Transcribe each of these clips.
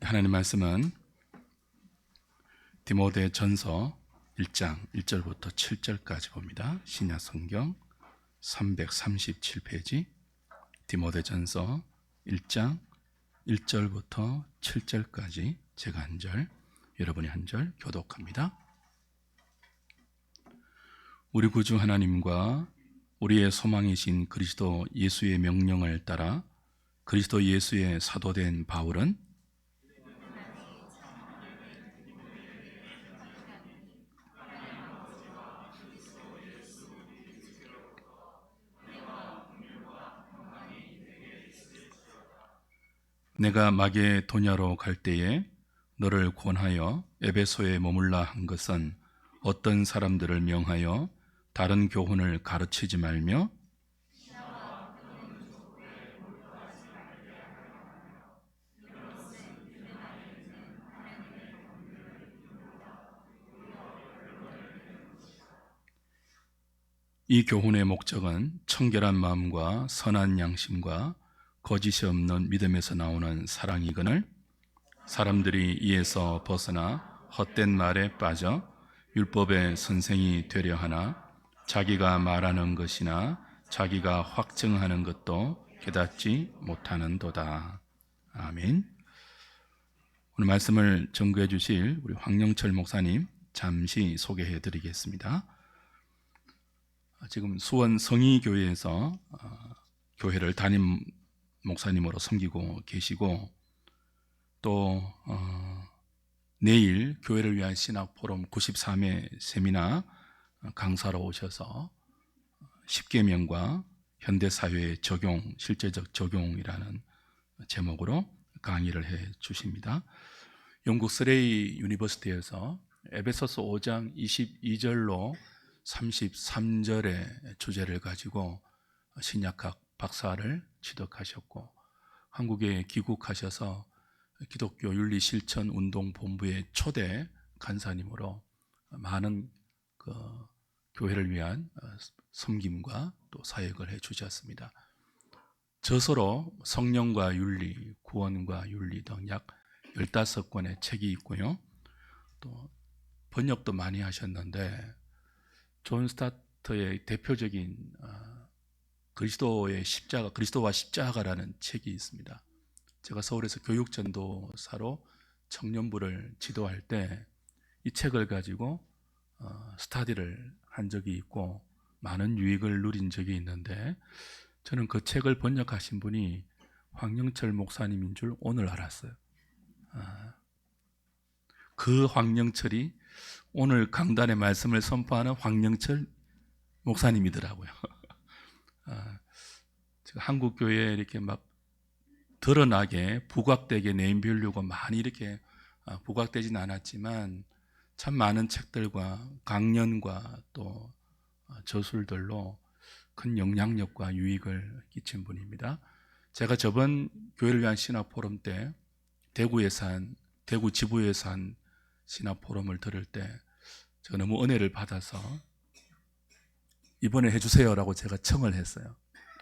하나님 말씀은 디모데전서 1장 1절부터 7절까지 봅니다. 신약 성경 337페이지 디모데전서 1장 1절부터 7절까지 제가 한 절, 여러분이 한 절 교독합니다. 우리 구주 하나님과 우리의 소망이신 그리스도 예수의 명령을 따라 그리스도 예수의 사도된 바울은 내가 마게도냐로 갈 때에 너를 권하여 에베소에 머물라 한 것은 어떤 사람들을 명하여 다른 교훈을 가르치지 말며 이 교훈의 목적은 청결한 마음과 선한 양심과 거짓이 없는 믿음에서 나오는 사랑이거늘 사람들이 이에서 벗어나 헛된 말에 빠져 율법의 선생이 되려 하나 자기가 말하는 것이나 자기가 확증하는 것도 깨닫지 못하는도다. 아멘. 오늘 말씀을 전구해 주실 우리 황영철 목사님 잠시 소개해 드리겠습니다. 지금 수원 성의교회에서 교회를 담임 목사님으로 섬기고 계시고 또 내일 교회를 위한 신학 포럼 93회 세미나 강사로 오셔서 10계명과 현대사회의 적용, 실제적 적용이라는 제목으로 강의를 해 주십니다. 영국 서레이 유니버시티에서 에베소서 5장 22절로 33절의 주제를 가지고 신약학 박사를 취득하셨고 한국에 귀국하셔서 기독교 윤리 실천 운동 본부의 초대 간사님으로 많은 교회를 위한 섬김과 또 사역을 해 주셨습니다. 저서로 성령과 윤리, 구원과 윤리 등 약 15권의 책이 있고요. 또 번역도 많이 하셨는데 존 스타트의 대표적인 그리스도의 십자가, 그리스도와 십자가라는 책이 있습니다. 제가 서울에서 교육전도사로 청년부를 지도할 때 이 책을 가지고 스터디를 한 적이 있고 많은 유익을 누린 적이 있는데 저는 그 책을 번역하신 분이 황영철 목사님인 줄 오늘 알았어요. 그 황영철이 오늘 강단의 말씀을 선포하는 황영철 목사님이더라고요. 한국 교회에 이렇게 막 드러나게 부각되게 네임밸류가 많이 이렇게 부각되진 않았지만 참 많은 책들과 강연과 또 저술들로 큰 영향력과 유익을 끼친 분입니다. 제가 저번 교회를 위한 신학 포럼 때 대구 지부에서 한 신학 포럼을 들을 때 제가 너무 은혜를 받아서 이번에 해주세요라고 제가 청을 했어요.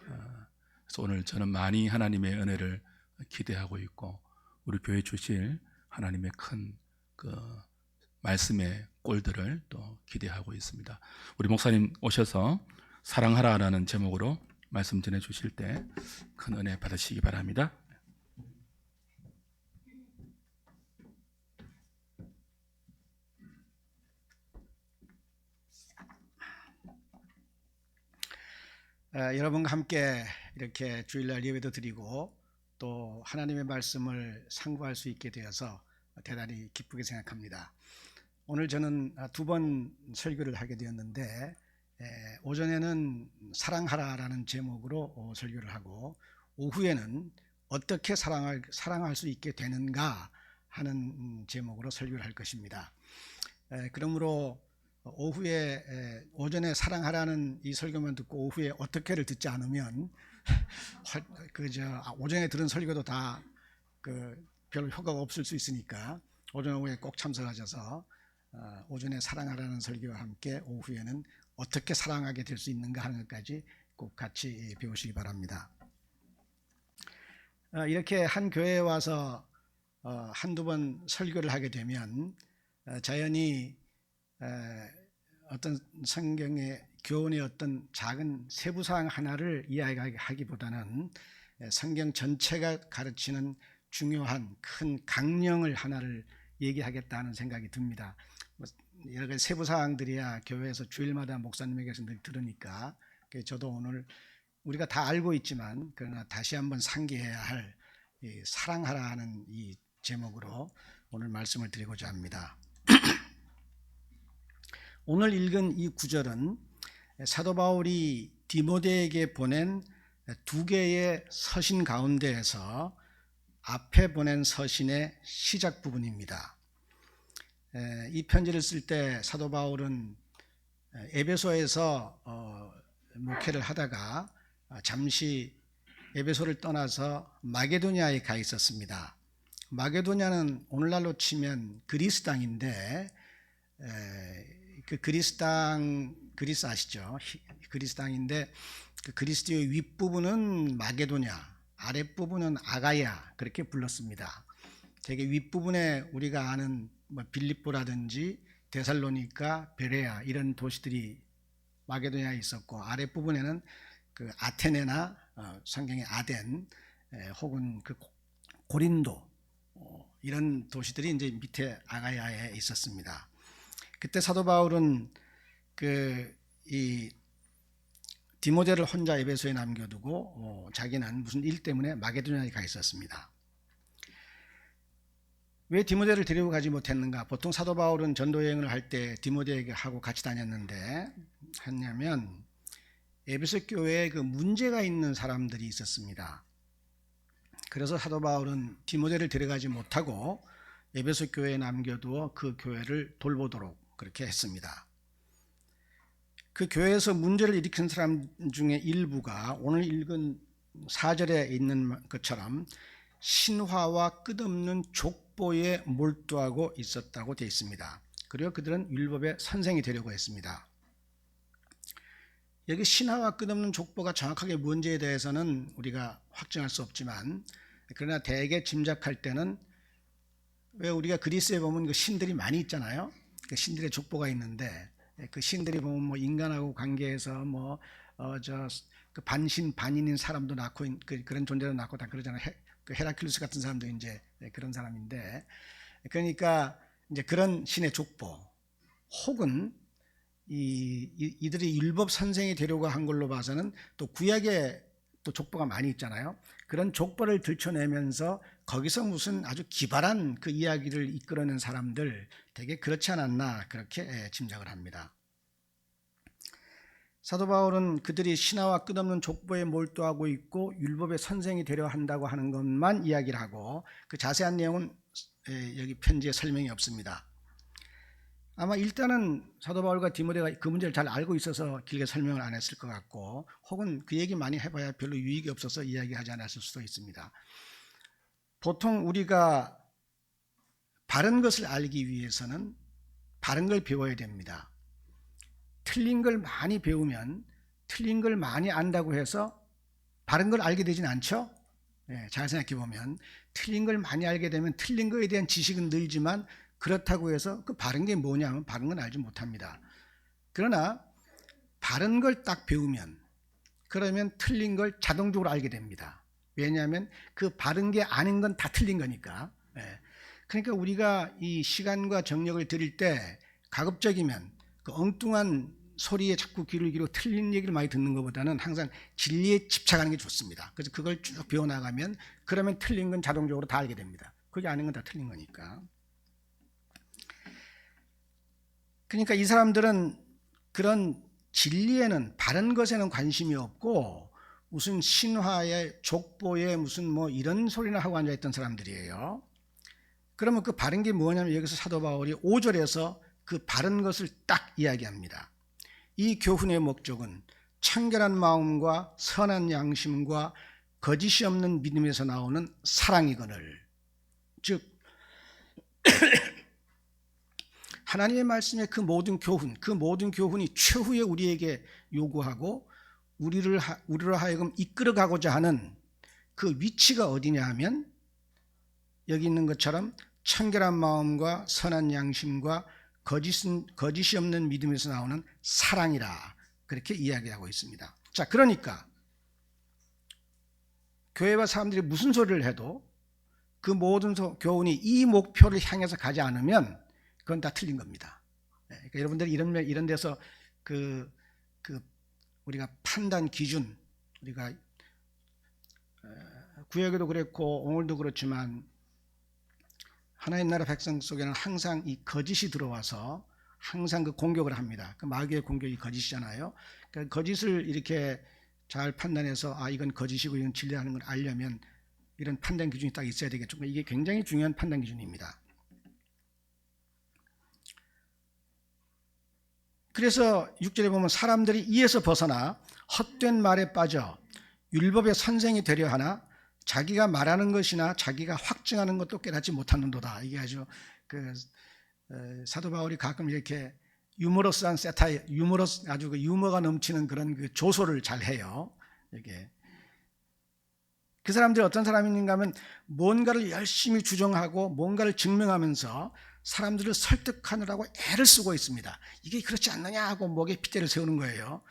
그래서 오늘 저는 많이 하나님의 은혜를 기대하고 있고 우리 교회 주실 하나님의 큰 말씀의 꼴들을 또 기대하고 있습니다. 우리 목사님 오셔서 사랑하라라는 제목으로 말씀 전해 주실 때 큰 은혜 받으시기 바랍니다. 여러분과 함께 이렇게 주일날 예배도 드리고 또 하나님의 말씀을 상고할 수 있게 되어서 대단히 기쁘게 생각합니다. 오늘 저는 두 번 설교를 하게 되었는데 오전에는 사랑하라라는 제목으로 설교를 하고 오후에는 어떻게 사랑할 수 있게 되는가 하는 제목으로 설교를 할 것입니다. 그러므로 오전에 사랑하라는 이 설교만 듣고 오후에 어떻게를 듣지 않으면 오전에 들은 설교도 다 별 효과가 없을 수 있으니까 오전 오후에 꼭 참석하셔서 오전에 사랑하라는 설교와 함께 오후에는 어떻게 사랑하게 될 수 있는가 하는 것까지 꼭 같이 배우시기 바랍니다. 이렇게 한 교회에 와서 한두 번 설교를 하게 되면 자연히 어떤 성경의 교훈의 어떤 작은 세부사항 하나를 이야기하기보다는 성경 전체가 가르치는 중요한 큰 강령을 하나를 얘기하겠다는 생각이 듭니다. 여러 가지 세부사항들이야 교회에서 주일마다 목사님에게서 늘 들으니까 저도 오늘 우리가 다 알고 있지만 그러나 다시 한번 상기해야 할 사랑하라 하는 이 제목으로 오늘 말씀을 드리고자 합니다. 오늘 읽은 이 구절은 사도 바울이 디모데에게 보낸 두 개의 서신 가운데에서 앞에 보낸 서신의 시작 부분입니다. 이 편지를 쓸 때 사도 바울은 에베소에서 목회를 하다가 잠시 에베소를 떠나서 마게도냐에 가 있었습니다. 마게도냐는 오늘날로 치면 그리스 땅인데 그 그리스 아시죠? 그리스 땅인데 그 그리스도의 윗부분은 마게도냐, 아랫부분은 아가야 그렇게 불렀습니다. 되게 윗부분에 우리가 아는 빌립보라든지 데살로니가, 베레아 이런 도시들이 마게도냐에 있었고 아랫부분에는 그 아테네나 성경의 아덴 혹은 그 고린도 이런 도시들이 이제 밑에 아가야에 있었습니다. 그때 사도 바울은 이 디모데를 혼자 에베소에 남겨두고 자기는 무슨 일 때문에 마게도냐에 가 있었습니다. 왜 디모데를 데리고 가지 못했는가? 보통 사도 바울은 전도 여행을 할 때 디모데에게 하고 같이 다녔는데 했냐면 에베소 교회에 그 문제가 있는 사람들이 있었습니다. 그래서 사도 바울은 디모데를 데려가지 못하고 에베소 교회에 남겨두어 그 교회를 돌보도록 그렇게 했습니다. 그 교회에서 문제를 일으킨 사람 중에 일부가 오늘 읽은 4절에 있는 것처럼 신화와 끝없는 족보에 몰두하고 있었다고 되어 있습니다. 그리고 그들은 율법의 선생이 되려고 했습니다. 여기 신화와 끝없는 족보가 정확하게 뭔지에 대해서는 우리가 확정할 수 없지만 그러나 대개 짐작할 때는 왜 우리가 그리스에 보면 그 신들이 많이 있잖아요. 그 신들의 족보가 있는데 그 신들이 보면 뭐 인간하고 관계해서 그 반신 반인인 사람도 낳고 그런 존재도 낳고 다 그러잖아요. 그 헤라클루스 같은 사람도 이제 그런 사람인데 그러니까 이제 그런 신의 족보 혹은 이들이 율법 선생이 되려고 한 걸로 봐서는 또 구약에 또 족보가 많이 있잖아요. 그런 족보를 들춰내면서 거기서 무슨 아주 기발한 그 이야기를 이끌어낸 사람들 되게 그렇지 않았나 그렇게 짐작을 합니다. 사도 바울은 그들이 신화와 끝없는 족보에 몰두하고 있고 율법의 선생이 되려 한다고 하는 것만 이야기를 하고 그 자세한 내용은 여기 편지에 설명이 없습니다. 아마 일단은 사도 바울과 디모데가 그 문제를 잘 알고 있어서 길게 설명을 안 했을 것 같고 혹은 그 얘기 많이 해봐야 별로 유익이 없어서 이야기하지 않았을 수도 있습니다. 보통 우리가 바른 것을 알기 위해서는 바른 걸 배워야 됩니다. 틀린 걸 많이 배우면 틀린 걸 많이 안다고 해서 바른 걸 알게 되진 않죠. 잘 생각해 보면 틀린 걸 많이 알게 되면 틀린 거에 대한 지식은 늘지만 그렇다고 해서 그 바른 게 뭐냐면 바른 건 알지 못합니다. 그러나 바른 걸 딱 배우면 그러면 틀린 걸 자동적으로 알게 됩니다. 왜냐하면 그 바른 게 아닌 건 다 틀린 거니까. 그러니까 우리가 이 시간과 정력을 들일 때 가급적이면 그 엉뚱한 소리에 자꾸 귀를 기울이고 틀린 얘기를 많이 듣는 것보다는 항상 진리에 집착하는 게 좋습니다. 그래서 그걸 쭉 배워나가면 그러면 틀린 건 자동적으로 다 알게 됩니다. 그게 아닌 건 다 틀린 거니까. 그러니까 이 사람들은 그런 진리에는 바른 것에는 관심이 없고 무슨 신화에 족보에 무슨 뭐 이런 소리나 하고 앉아있던 사람들이에요. 그러면 그 바른 게 뭐냐면 여기서 사도 바울이 5절에서 그 바른 것을 딱 이야기합니다. 이 교훈의 목적은 청결한 마음과 선한 양심과 거짓이 없는 믿음에서 나오는 사랑이거늘. 즉 하나님의 말씀의 그 모든 교훈이 최후에 우리에게 요구하고 우리로 하여금 이끌어가고자 하는 그 위치가 어디냐 하면 여기 있는 것처럼 청결한 마음과 선한 양심과 거짓이 없는 믿음에서 나오는 사랑이라 그렇게 이야기하고 있습니다. 자, 그러니까 교회와 사람들이 무슨 소리를 해도 그 모든 교훈이 이 목표를 향해서 가지 않으면 그건 다 틀린 겁니다. 그러니까 여러분들이 이런 데서 우리가 판단 기준, 우리가 구약에도 그랬고 오늘도 그렇지만 하나님 나라 백성 속에는 항상 이 거짓이 들어와서 항상 그 공격을 합니다. 그 마귀의 공격이 거짓이잖아요. 그러니까 거짓을 이렇게 잘 판단해서 이건 거짓이고 이건 진리라는 걸 알려면 이런 판단 기준이 딱 있어야 되겠죠. 이게 굉장히 중요한 판단 기준입니다. 그래서 6절에 보면 사람들이 이에서 벗어나 헛된 말에 빠져 율법의 선생이 되려 하나 자기가 말하는 것이나 자기가 확증하는 것도 깨닫지 못하는도다. 이게 아주 사도 바울이 가끔 이렇게 유머러스한 세타일, 아주 유머가 넘치는 그런 조소를 잘 해요. 이게 그 사람들이 어떤 사람인가 하면 뭔가를 열심히 주장하고 뭔가를 증명하면서 사람들을 설득하느라고 애를 쓰고 있습니다. 이게 그렇지 않느냐 하고 목에 핏대를 세우는 거예요.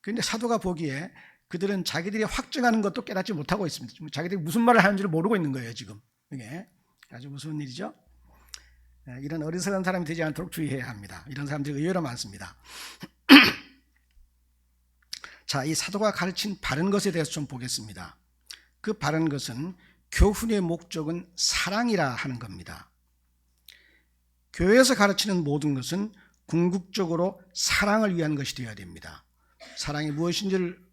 그런데 사도가 보기에 그들은 자기들이 확증하는 것도 깨닫지 못하고 있습니다. 자기들이 무슨 말을 하는지를 모르고 있는 거예요, 지금. 이게 아주 무서운 일이죠. 이런 어리석은 사람이 되지 않도록 주의해야 합니다. 이런 사람들이 의외로 많습니다. 자, 이 사도가 가르친 바른 것에 대해서 좀 보겠습니다. 그 바른 것은 교훈의 목적은 사랑이라 하는 겁니다. 교회에서 가르치는 모든 것은 궁극적으로 사랑을 위한 것이 되어야 됩니다. 사랑이 무엇인지를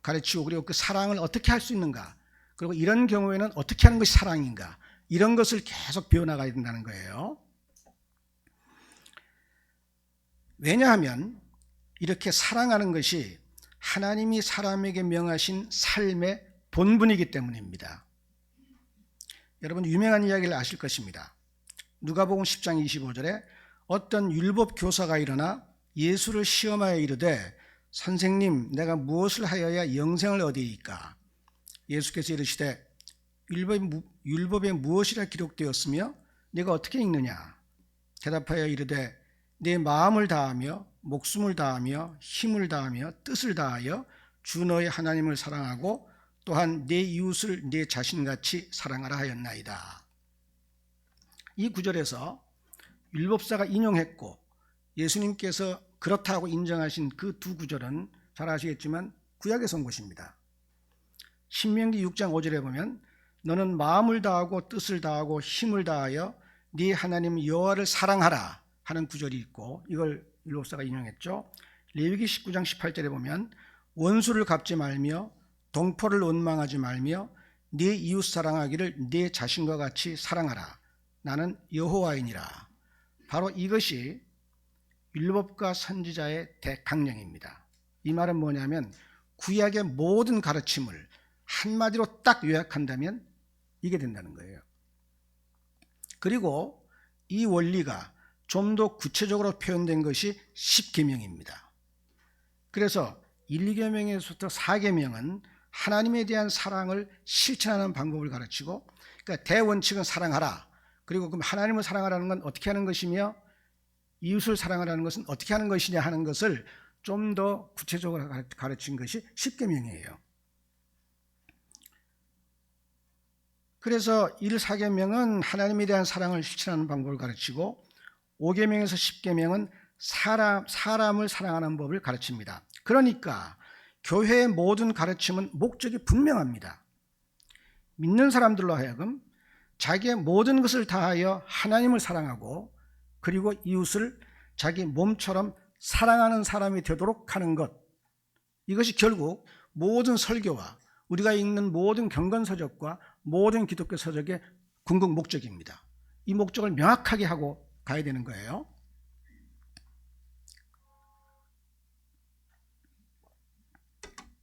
가르치고 그리고 그 사랑을 어떻게 할 수 있는가, 그리고 이런 경우에는 어떻게 하는 것이 사랑인가, 이런 것을 계속 배워나가야 된다는 거예요. 왜냐하면 이렇게 사랑하는 것이 하나님이 사람에게 명하신 삶의 본분이기 때문입니다. 여러분 유명한 이야기를 아실 것입니다. 누가복음 10장 25절에 어떤 율법 교사가 일어나 예수를 시험하여 이르되 선생님 내가 무엇을 하여야 영생을 얻으리이까? 예수께서 이르시되 율법에 무엇이라 기록되었으며 네가 어떻게 읽느냐? 대답하여 이르되 내 마음을 다하며 목숨을 다하며 힘을 다하며 뜻을 다하여 주 너의 하나님을 사랑하고 또한 내 이웃을 내 자신같이 사랑하라 하였나이다. 이 구절에서 율법사가 인용했고 예수님께서 그렇다고 인정하신 그 두 구절은 잘 아시겠지만 구약에서 온 것입니다. 신명기 6장 5절에 보면 너는 마음을 다하고 뜻을 다하고 힘을 다하여 네 하나님 여호와를 사랑하라 하는 구절이 있고 이걸 율법사가 인용했죠. 레위기 19장 18절에 보면 원수를 갚지 말며 동포를 원망하지 말며 네 이웃 사랑하기를 네 자신과 같이 사랑하라. 나는 여호와이니라. 바로 이것이 율법과 선지자의 대강령입니다. 이 말은 뭐냐면 구약의 모든 가르침을 한마디로 딱 요약한다면 이게 된다는 거예요. 그리고 이 원리가 좀 더 구체적으로 표현된 것이 10계명입니다. 그래서 1, 2계명에서부터 4계명은 하나님에 대한 사랑을 실천하는 방법을 가르치고, 그러니까 대원칙은 사랑하라. 그리고 그럼 하나님을 사랑하라는 건 어떻게 하는 것이며 이웃을 사랑하라는 것은 어떻게 하는 것이냐 하는 것을 좀 더 구체적으로 가르친 것이 10계명이에요. 그래서 1, 4계명은 하나님에 대한 사랑을 실천하는 방법을 가르치고 5계명에서 10계명은 사람을 사랑하는 법을 가르칩니다. 그러니까 교회의 모든 가르침은 목적이 분명합니다. 믿는 사람들로 하여금 자기의 모든 것을 다하여 하나님을 사랑하고 그리고 이웃을 자기 몸처럼 사랑하는 사람이 되도록 하는 것, 이것이 결국 모든 설교와 우리가 읽는 모든 경건서적과 모든 기독교 서적의 궁극 목적입니다. 이 목적을 명확하게 하고 가야 되는 거예요.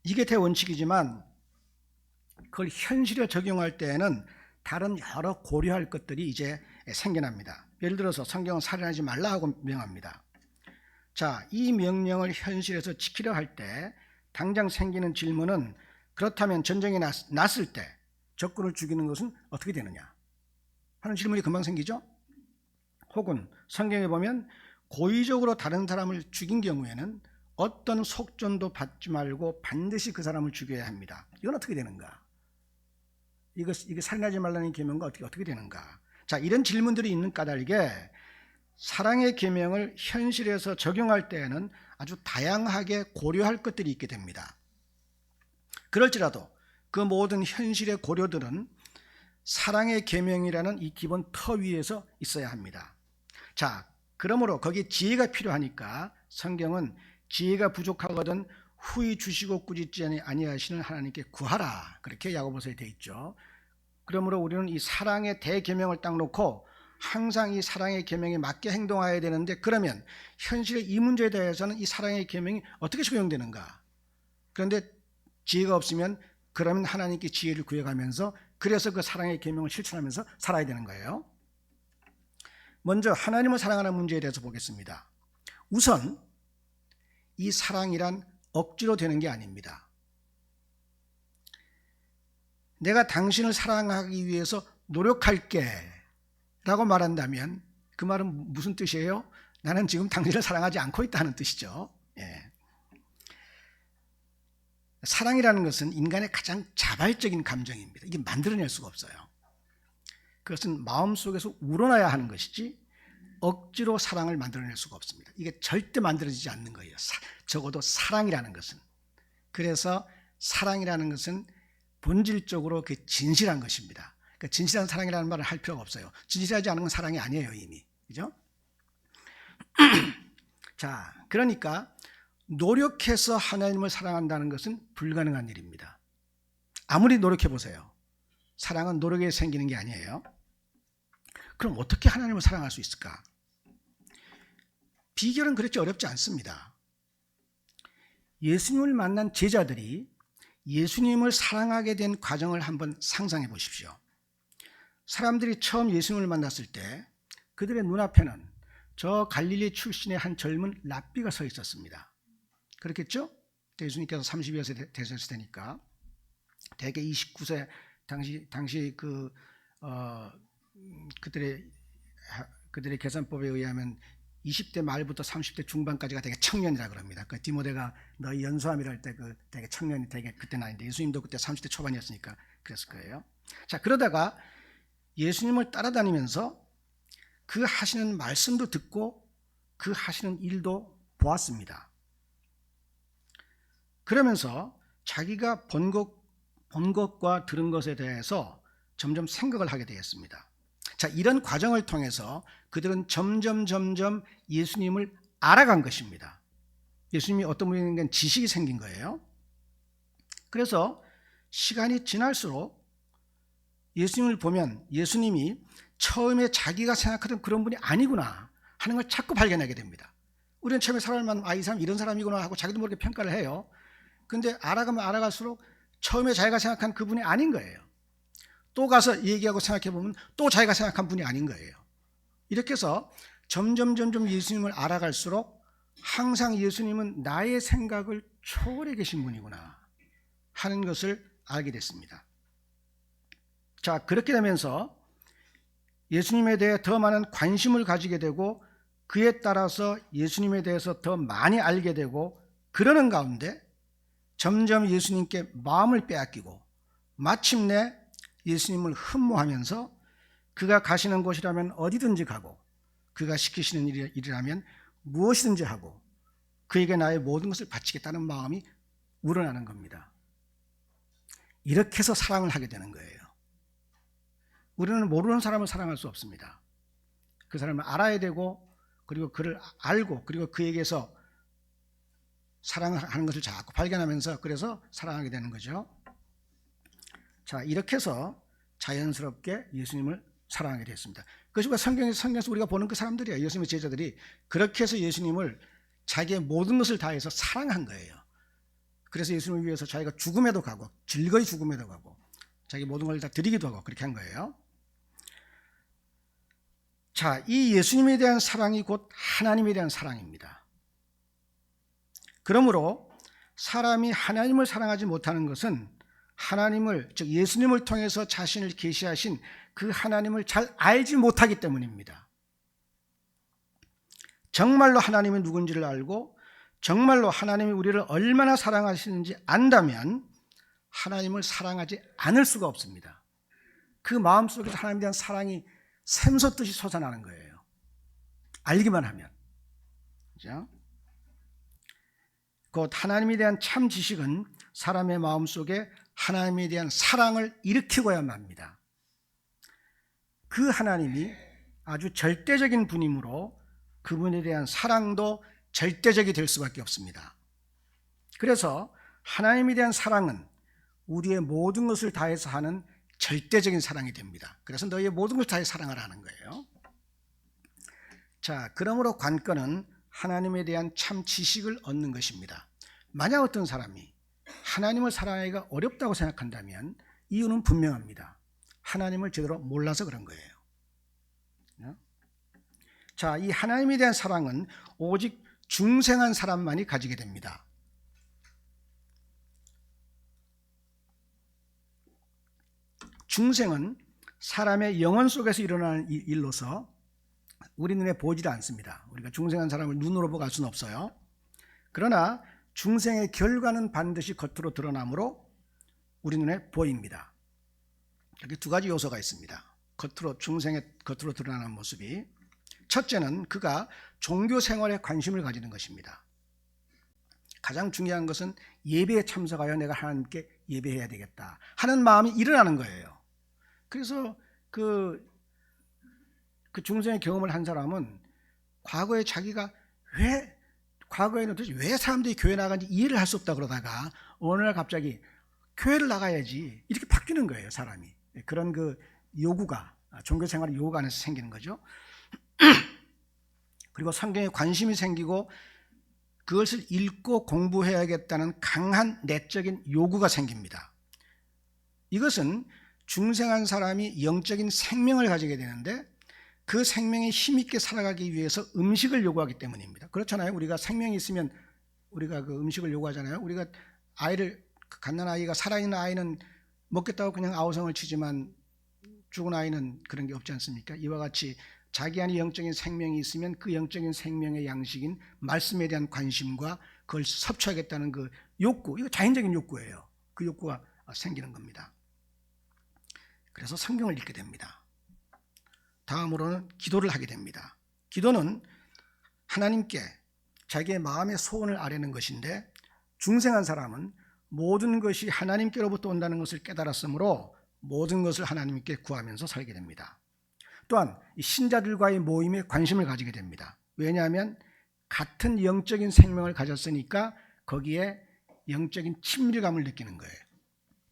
이게 대원칙이지만 그걸 현실에 적용할 때에는 다른 여러 고려할 것들이 이제 생겨납니다. 예를 들어서 성경은 살인하지 말라 하고 명합니다. 자, 이 명령을 현실에서 지키려 할 때 당장 생기는 질문은 그렇다면 전쟁이 났을 때 적군을 죽이는 것은 어떻게 되느냐? 하는 질문이 금방 생기죠. 혹은 성경에 보면 고의적으로 다른 사람을 죽인 경우에는 어떤 속전도 받지 말고 반드시 그 사람을 죽여야 합니다. 이건 어떻게 되는가? 이게 살인하지 말라는 계명과 어떻게 되는가? 자, 이런 질문들이 있는 까닭에 사랑의 계명을 현실에서 적용할 때에는 아주 다양하게 고려할 것들이 있게 됩니다. 그럴지라도 그 모든 현실의 고려들은 사랑의 계명이라는 이 기본 터 위에서 있어야 합니다. 자, 그러므로 거기에 지혜가 필요하니까 성경은 지혜가 부족하거든 후히 주시고 꾸짖지 아니하시는 하나님께 구하라, 그렇게 야고보서에 되어 있죠. 그러므로 우리는 이 사랑의 대계명을 딱 놓고 항상 이 사랑의 계명에 맞게 행동해야 되는데, 그러면 현실의 이 문제에 대해서는 이 사랑의 계명이 어떻게 적용되는가? 그런데 지혜가 없으면 그러면 하나님께 지혜를 구해가면서 그래서 그 사랑의 계명을 실천하면서 살아야 되는 거예요. 먼저 하나님을 사랑하는 문제에 대해서 보겠습니다. 우선 이 사랑이란 억지로 되는 게 아닙니다. 내가 당신을 사랑하기 위해서 노력할게 라고 말한다면 그 말은 무슨 뜻이에요? 나는 지금 당신을 사랑하지 않고 있다는 뜻이죠. 예. 사랑이라는 것은 인간의 가장 자발적인 감정입니다. 이게 만들어낼 수가 없어요. 그것은 마음속에서 우러나야 하는 것이지 억지로 사랑을 만들어낼 수가 없습니다. 이게 절대 만들어지지 않는 거예요. 적어도 사랑이라는 것은. 그래서 사랑이라는 것은 본질적으로 그 진실한 것입니다. 그러니까 진실한 사랑이라는 말을 할 필요가 없어요. 진실하지 않은 건 사랑이 아니에요, 이미. 그죠? 자, 그러니까 노력해서 하나님을 사랑한다는 것은 불가능한 일입니다. 아무리 노력해 보세요. 사랑은 노력에 생기는 게 아니에요. 그럼 어떻게 하나님을 사랑할 수 있을까? 비결은 그렇게 어렵지 않습니다. 예수님을 만난 제자들이 예수님을 사랑하게 된 과정을 한번 상상해 보십시오. 사람들이 처음 예수님을 만났을 때 그들의 눈앞에는 저 갈릴리 출신의 한 젊은 랍비가 서 있었습니다. 그렇겠죠? 예수님께서 30여 세 되셨을 테니까 대개 29세 당시 그들의 계산법에 의하면 20대 말부터 30대 중반까지가 되게 청년이라 그럽니다. 그 디모데가 너희 연수함이라 할 때 그 되게 청년이 되게 그때는 아닌데 예수님도 그때 30대 초반이었으니까 그랬을 거예요. 자, 그러다가 예수님을 따라다니면서 그 하시는 말씀도 듣고 그 하시는 일도 보았습니다. 그러면서 자기가 본 것과 들은 것에 대해서 점점 생각을 하게 되었습니다. 자, 이런 과정을 통해서 그들은 점점 예수님을 알아간 것입니다. 예수님이 어떤 분인가 지식이 생긴 거예요. 그래서 시간이 지날수록 예수님을 보면 예수님이 처음에 자기가 생각하던 그런 분이 아니구나 하는 걸 자꾸 발견하게 됩니다. 우리는 처음에 사람을 만나면 이 사람 이런 사람이구나 하고 자기도 모르게 평가를 해요. 근데 알아가면 알아갈수록 처음에 자기가 생각한 그분이 아닌 거예요. 또 가서 얘기하고 생각해 보면 또 자기가 생각한 분이 아닌 거예요. 이렇게 해서 점점 예수님을 알아갈수록 항상 예수님은 나의 생각을 초월해 계신 분이구나 하는 것을 알게 됐습니다. 자, 그렇게 되면서 예수님에 대해 더 많은 관심을 가지게 되고 그에 따라서 예수님에 대해서 더 많이 알게 되고 그러는 가운데 점점 예수님께 마음을 빼앗기고 마침내 예수님을 흠모하면서 그가 가시는 곳이라면 어디든지 가고 그가 시키시는 일이라면 무엇이든지 하고 그에게 나의 모든 것을 바치겠다는 마음이 우러나는 겁니다. 이렇게 해서 사랑을 하게 되는 거예요. 우리는 모르는 사람을 사랑할 수 없습니다. 그 사람을 알아야 되고 그리고 그를 알고 그리고 그에게서 사랑하는 것을 자꾸 발견하면서 그래서 사랑하게 되는 거죠. 자, 이렇게 해서 자연스럽게 예수님을 사랑하게 됐습니다. 그것이 성경에서 우리가 보는 그 사람들이에요. 예수님의 제자들이 그렇게 해서 예수님을 자기의 모든 것을 다해서 사랑한 거예요. 그래서 예수님을 위해서 자기가 죽음에도 가고 즐거이 죽음에도 가고 자기 모든 걸 다 드리기도 하고 그렇게 한 거예요. 자, 이 예수님에 대한 사랑이 곧 하나님에 대한 사랑입니다. 그러므로 사람이 하나님을 사랑하지 못하는 것은 하나님을, 즉 예수님을 통해서 자신을 계시하신 그 하나님을 잘 알지 못하기 때문입니다. 정말로 하나님이 누군지를 알고 정말로 하나님이 우리를 얼마나 사랑하시는지 안다면 하나님을 사랑하지 않을 수가 없습니다. 그 마음속에서 하나님에 대한 사랑이 샘솟듯이 솟아나는 거예요. 알기만 하면. 그죠? 곧 하나님에 대한 참 지식은 사람의 마음속에 하나님에 대한 사랑을 일으키고야만 합니다. 그 하나님이 아주 절대적인 분이므로 그분에 대한 사랑도 절대적이 될 수밖에 없습니다. 그래서 하나님에 대한 사랑은 우리의 모든 것을 다해서 하는 절대적인 사랑이 됩니다. 그래서 너희의 모든 것을 다해 사랑을 하는 거예요. 자, 그러므로 관건은 하나님에 대한 참 지식을 얻는 것입니다. 만약 어떤 사람이 하나님을 사랑하기가 어렵다고 생각한다면 이유는 분명합니다. 하나님을 제대로 몰라서 그런 거예요. 자, 이 하나님에 대한 사랑은 오직 중생한 사람만이 가지게 됩니다. 중생은 사람의 영혼 속에서 일어나는 일로서 우리 눈에 보이지 않습니다. 우리가 중생한 사람을 눈으로 보고 알 수는 없어요. 그러나 중생의 결과는 반드시 겉으로 드러나므로 우리 눈에 보입니다. 이렇게 두 가지 요소가 있습니다. 중생의 겉으로 드러나는 모습이, 첫째는 그가 종교 생활에 관심을 가지는 것입니다. 가장 중요한 것은 예배에 참석하여 내가 하나님께 예배해야 되겠다 하는 마음이 일어나는 거예요. 그래서 그 중생의 경험을 한 사람은 과거에 자기가 과거에는 도대체 왜 사람들이 교회 나가는지 이해를 할 수 없다 그러다가 어느 날 갑자기 교회를 나가야지 이렇게 바뀌는 거예요, 사람이. 그런 그 요구가, 종교 생활의 요구가 안에서 생기는 거죠. 그리고 성경에 관심이 생기고 그것을 읽고 공부해야겠다는 강한 내적인 요구가 생깁니다. 이것은 중생한 사람이 영적인 생명을 가지게 되는데 그 생명이 힘있게 살아가기 위해서 음식을 요구하기 때문입니다. 그렇잖아요. 우리가 생명이 있으면 우리가 그 음식을 요구하잖아요. 우리가 갓난아이가, 살아있는 아이는 먹겠다고 그냥 아우성을 치지만 죽은 아이는 그런 게 없지 않습니까? 이와 같이 자기 안에 영적인 생명이 있으면 그 영적인 생명의 양식인 말씀에 대한 관심과 그걸 섭취하겠다는 그 욕구, 이거 자연적인 욕구예요. 그 욕구가 생기는 겁니다. 그래서 성경을 읽게 됩니다. 다음으로는 기도를 하게 됩니다. 기도는 하나님께 자기의 마음의 소원을 아뢰는 것인데 중생한 사람은 모든 것이 하나님께로부터 온다는 것을 깨달았으므로 모든 것을 하나님께 구하면서 살게 됩니다. 또한 신자들과의 모임에 관심을 가지게 됩니다. 왜냐하면 같은 영적인 생명을 가졌으니까 거기에 영적인 친밀감을 느끼는 거예요.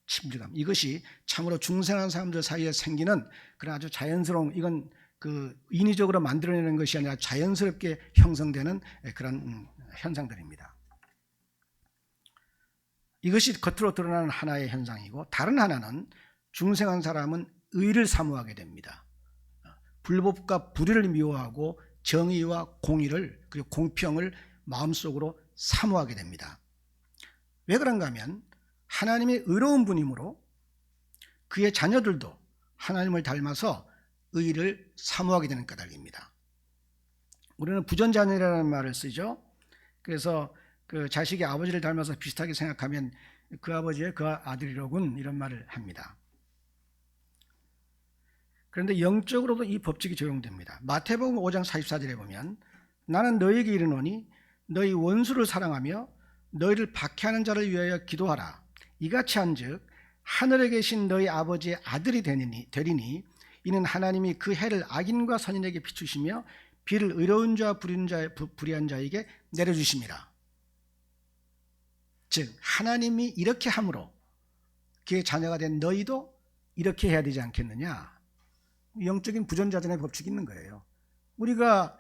친밀감. 이것이 참으로 중생한 사람들 사이에 생기는 그런 아주 자연스러운, 이건 그 인위적으로 만들어내는 것이 아니라 자연스럽게 형성되는 그런 현상들입니다. 이것이 겉으로 드러나는 하나의 현상이고, 다른 하나는 중생한 사람은 의를 사모하게 됩니다. 불법과 불의를 미워하고 정의와 공의를, 그리고 공평을 마음속으로 사모하게 됩니다. 왜 그런가 하면 하나님의 의로운 분이므로 그의 자녀들도 하나님을 닮아서 의를 사모하게 되는 까닭입니다. 우리는 부전자녀라는 말을 쓰죠. 그래서 그 자식이 아버지를 닮아서 비슷하게 생각하면 그 아버지의 그 아들이로군, 이런 말을 합니다. 그런데 영적으로도 이 법칙이 적용됩니다. 마태복음 5장 44절에 보면 나는 너희에게 이르노니 너희 원수를 사랑하며 너희를 박해하는 자를 위하여 기도하라. 이같이 한즉 하늘에 계신 너희 아버지의 아들이 되리니 이는 하나님이 그 해를 악인과 선인에게 비추시며 비를 의로운 자와 불의한 자에게 내려주심이라. 즉 하나님이 이렇게 함으로 그의 자녀가 된 너희도 이렇게 해야 되지 않겠느냐. 영적인 부전자전의 법칙이 있는 거예요. 우리가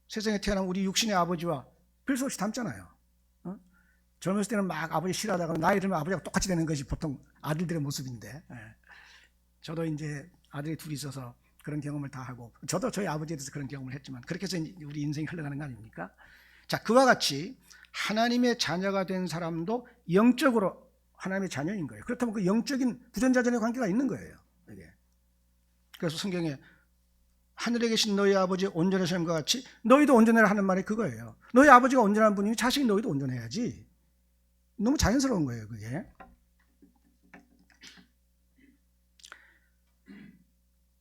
세상에 태어난 우리 육신의 아버지와 별 수 없이 닮잖아요. 젊었을 때는 막 아버지 싫어하다가 나이 들면 아버지하고 똑같이 되는 것이 보통 아들들의 모습인데, 저도 이제 아들이 둘이 있어서 그런 경험을 다 하고, 저도 저희 아버지에 대해서 그런 경험을 했지만 그렇게 해서 우리 인생이 흘러가는 거 아닙니까? 자, 그와 같이 하나님의 자녀가 된 사람도 영적으로 하나님의 자녀인 거예요. 그렇다면 그 영적인 부전자전의 관계가 있는 거예요. 이게. 그래서 성경에 하늘에 계신 너희 아버지 온전하심과 같이 너희도 온전해라 하는 말이 그거예요. 너희 아버지가 온전한 분이면 자식이 너희도 온전해야지. 너무 자연스러운 거예요, 그게.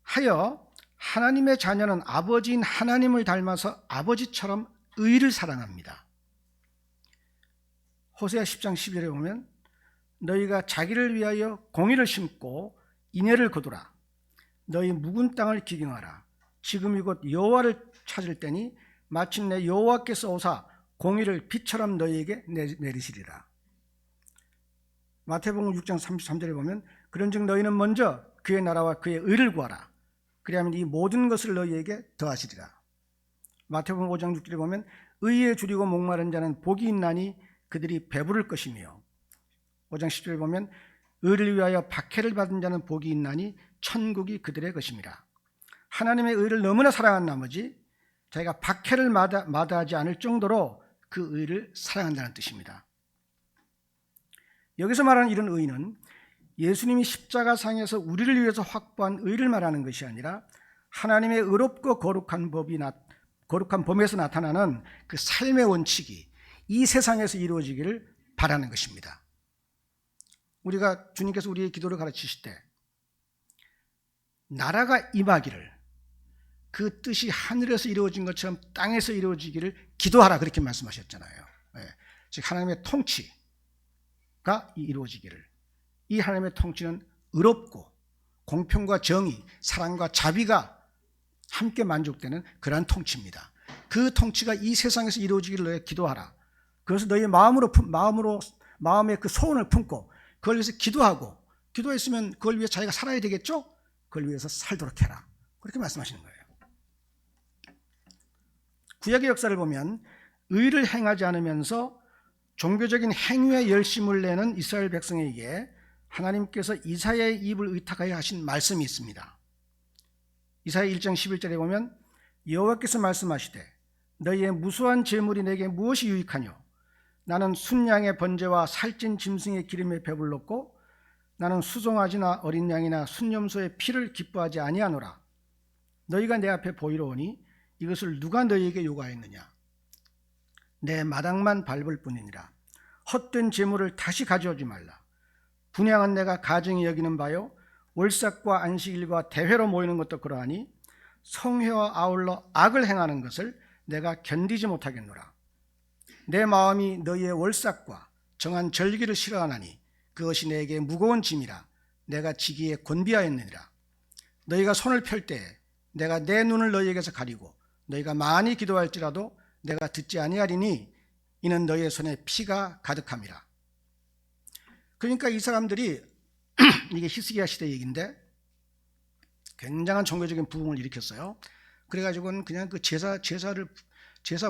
하여 하나님의 자녀는 아버지인 하나님을 닮아서 아버지처럼 의를 사랑합니다. 호세아 10장 11절에 보면 너희가 자기를 위하여 공의를 심고 인애를 거두라. 너희 묵은 땅을 기경하라. 지금이 곧 여호와를 찾을 때니 마침내 여호와께서 오사 공의를 비처럼 너희에게 내리시리라. 마태복음 6장 33절에 보면 그런즉 너희는 먼저 그의 나라와 그의 의를 구하라. 그리하면 이 모든 것을 너희에게 더하시리라. 마태복음 5장 6절에 보면 의에 줄이고 목마른 자는 복이 있나니 그들이 배부를 것이며 5장 10절에 보면 의를 위하여 박해를 받은 자는 복이 있나니 천국이 그들의 것입니다. 하나님의 의를 너무나 사랑한 나머지 자기가 박해를 마다하지 않을 정도로 그 의를 사랑한다는 뜻입니다. 여기서 말하는 이런 의는 예수님이 십자가상에서 우리를 위해서 확보한 의를 말하는 것이 아니라 하나님의 의롭고 거룩한 범에서 나타나는 그 삶의 원칙이 이 세상에서 이루어지기를 바라는 것입니다. 우리가 주님께서 우리의 기도를 가르치실 때 나라가 임하기를 그 뜻이 하늘에서 이루어진 것처럼 땅에서 이루어지기를 기도하라 그렇게 말씀하셨잖아요. 즉 하나님의 통치가 이루어지기를. 이 하나님의 통치는 의롭고 공평과 정의, 사랑과 자비가 함께 만족되는 그러한 통치입니다. 그 통치가 이 세상에서 이루어지기를 너희 기도하라. 그래서 너희 마음의 그 소원을 품고 그걸 위해서 기도하고 기도했으면 그걸 위해 자기가 살아야 되겠죠? 그걸 위해서 살도록 해라. 그렇게 말씀하시는 거예요. 구약의 역사를 보면 의를 행하지 않으면서 종교적인 행위에 열심을 내는 이스라엘 백성에게 하나님께서 이사야의 입을 의탁하여 하신 말씀이 있습니다. 이사야 1장 11절에 보면 여호와께서 말씀하시되 너희의 무수한 재물이 내게 무엇이 유익하뇨? 나는 순양의 번제와 살찐 짐승의 기름에 배불렀고 나는 수송아지나 어린 양이나 순염소의 피를 기뻐하지 아니하노라. 너희가 내 앞에 보이러 오니 이것을 누가 너희에게 요구하였느냐? 내 마당만 밟을 뿐이니라. 헛된 재물을 다시 가져오지 말라. 분향은 내가 가증히 여기는 바요 월삭과 안식일과 대회로 모이는 것도 그러하니 성회와 아울러 악을 행하는 것을 내가 견디지 못하겠노라. 내 마음이 너희의 월삭과 정한 절기를 싫어하나니 그것이 내게 무거운 짐이라 내가 지기에 곤비하였느니라. 너희가 손을 펼 때에 내가 내 눈을 너희에게서 가리고 너희가 많이 기도할지라도 내가 듣지 아니하리니 이는 너희의 손에 피가 가득함이라. 그러니까 이 사람들이 이게 히스기야 시대 얘기인데 굉장한 종교적인 부흥을 일으켰어요. 그래가지고는 그냥 그 제사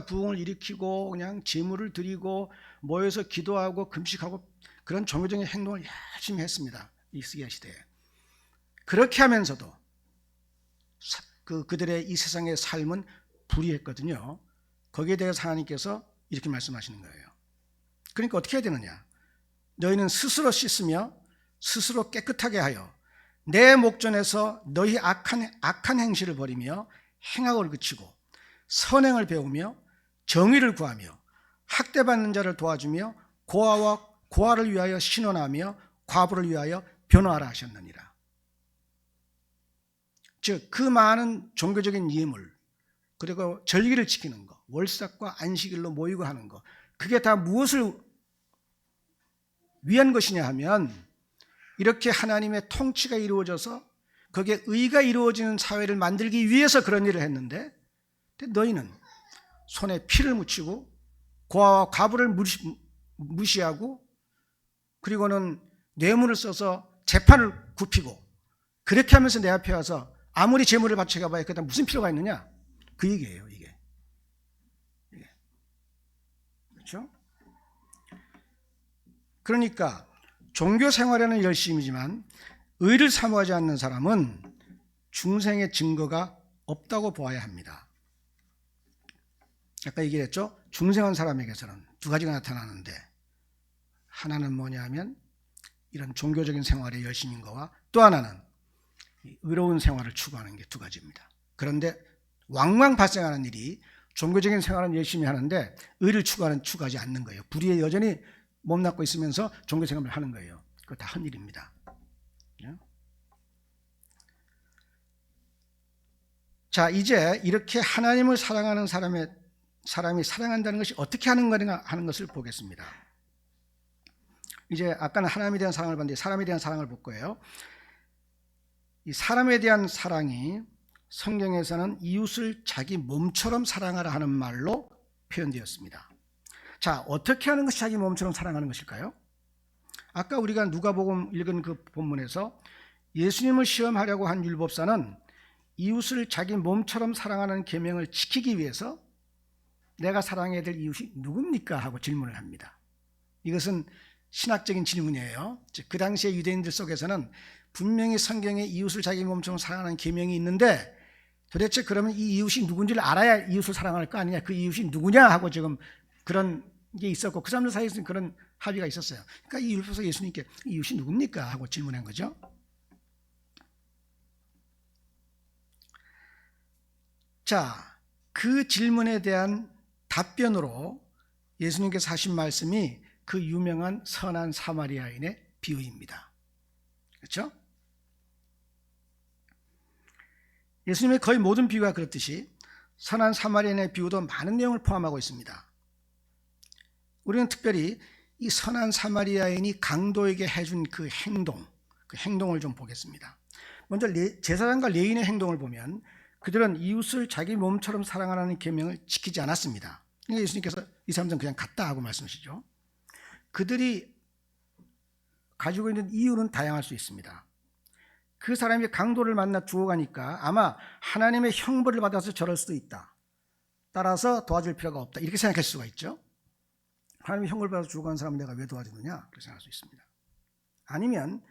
부흥을 일으키고 그냥 제물을 드리고 모여서 기도하고 금식하고 그런 종교적인 행동을 열심히 했습니다. 히스기야 시대에. 그렇게 하면서도 그들의 이 세상의 삶은 불의했거든요. 거기에 대해서 하나님께서 이렇게 말씀하시는 거예요. 그러니까 어떻게 해야 되느냐? 너희는 스스로 씻으며 스스로 깨끗하게 하여 내 목전에서 너희 악한 행실을 버리며 행악을 그치고 선행을 배우며 정의를 구하며 학대받는 자를 도와주며 고아를 위하여 신원하며 과부를 위하여 변호하라 하셨느니라. 즉 그 많은 종교적인 예물 그리고 절기를 지키는 것, 월삭과 안식일로 모이고 하는 것, 그게 다 무엇을 위한 것이냐 하면 이렇게 하나님의 통치가 이루어져서 거기에 의가 이루어지는 사회를 만들기 위해서 그런 일을 했는데 너희는 손에 피를 묻히고 고아와 과부를 무시하고 그리고는 뇌물을 써서 재판을 굽히고 그렇게 하면서 내 앞에 와서 아무리 재물을 바쳐가 봐야 그다음 무슨 필요가 있느냐? 그 얘기예요, 이게. 그렇죠? 그러니까 종교 생활에는 열심이지만 의를 사모하지 않는 사람은 중생의 증거가 없다고 보아야 합니다. 아까 얘기했죠? 중생한 사람에게서는 두 가지가 나타나는데 하나는 뭐냐 하면 이런 종교적인 생활에 열심인 거와 또 하나는 의로운 생활을 추구하는 게 두 가지입니다. 그런데 왕왕 발생하는 일이 종교적인 생활은 열심히 하는데 의를 추구하지 않는 거예요. 불의에 여전히 몸담고 있으면서 종교 생활을 하는 거예요. 그거 다 헛일입니다. 자, 이제 이렇게 하나님을 사랑하는 사람이 사랑한다는 것이 어떻게 하는 거냐 하는 것을 보겠습니다. 이제 아까는 하나님에 대한 사랑을 봤는데 사람에 대한 사랑을 볼 거예요. 이 사람에 대한 사랑이 성경에서는 이웃을 자기 몸처럼 사랑하라 하는 말로 표현되었습니다. 자, 어떻게 하는 것이 자기 몸처럼 사랑하는 것일까요? 아까 우리가 누가복음 읽은 그 본문에서 예수님을 시험하려고 한 율법사는 이웃을 자기 몸처럼 사랑하는 계명을 지키기 위해서 내가 사랑해야 될 이웃이 누굽니까? 하고 질문을 합니다. 이것은 신학적인 질문이에요. 그 당시에 유대인들 속에서는 분명히 성경에 이웃을 자기 몸처럼 사랑하는 계명이 있는데 도대체 그러면 이 이웃이 누군지를 알아야 이웃을 사랑할 거 아니냐, 그 이웃이 누구냐 하고 지금 그런 게 있었고 그 사람들 사이에서는 그런 합의가 있었어요. 그러니까 이 율법서 예수님께 이웃이 누굽니까? 하고 질문한 거죠. 자, 그 질문에 대한 답변으로 예수님께서 하신 말씀이 그 유명한 선한 사마리아인의 비유입니다. 그렇죠? 예수님의 거의 모든 비유가 그렇듯이 선한 사마리아인의 비유도 많은 내용을 포함하고 있습니다. 우리는 특별히 이 선한 사마리아인이 강도에게 해준 그 행동을 좀 보겠습니다. 먼저 제사장과 레위인의 행동을 보면 그들은 이웃을 자기 몸처럼 사랑하라는 계명을 지키지 않았습니다. 예수님께서 이 사람들은 그냥 갔다 하고 말씀하시죠. 그들이 가지고 있는 이유는 다양할 수 있습니다. 그 사람이 강도를 만나 죽어가니까 아마 하나님의 형벌을 받아서 저럴 수도 있다. 따라서 도와줄 필요가 없다. 이렇게 생각할 수가 있죠. 하나님의 형벌을 받아서 죽어간 사람을 내가 왜 도와주느냐? 그렇게 생각할 수 있습니다. 아니면